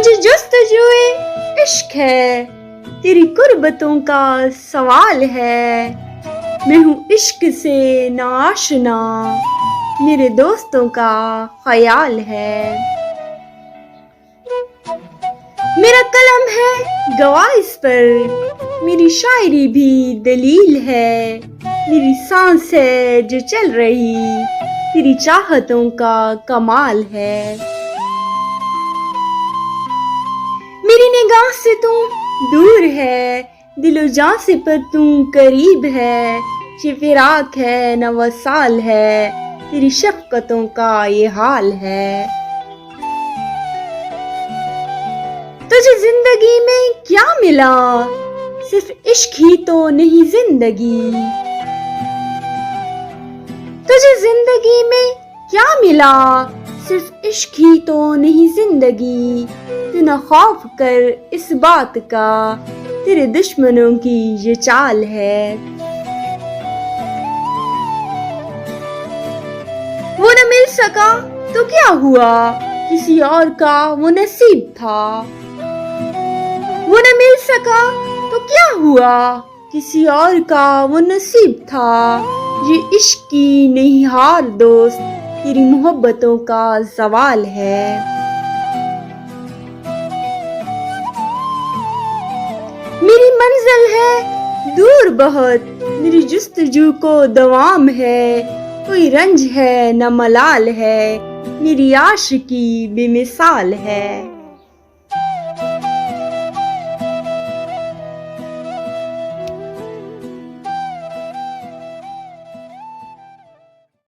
मुझे जुस्तजुए इश्क है, तेरी कुर्बतों का सवाल है। मैं हूँ इश्क से नाआशना, मेरे दोस्तों का ख्याल है। मेरा कलम है गवाह इस पर, मेरी शायरी भी दलील है। मेरी सांस है जो चल रही, तेरी चाहतों का कमाल है। मेरी निगाह से तू दूर है, दिलो जां से पर तू करीब है। ये फिराक है न वसाल है, तेरी शफ़क़तों का ये हाल है। तुझे जिंदगी में क्या मिला, सिर्फ इश्क ही तो नहीं जिंदगी। तुझे जिंदगी में क्या मिला, सिर्फ इश्क ही तो नहीं जिंदगी। तू न खौफ कर इस बात का, तेरे दुश्मनों की ये चाल है। वो न मिल सका तो क्या हुआ, किसी और का वो नसीब था। वो न मिल सका तो क्या हुआ, किसी और का वो नसीब था। ये इश्क की नहीं हार दोस्त, तेरी मोहब्बतों का सवाल है। मेरी मंजिल है दूर बहुत, मेरी जुस्तजू को दवाम है। कोई रंज है न मलाल है, मेरी आशिकी बेमिसाल है।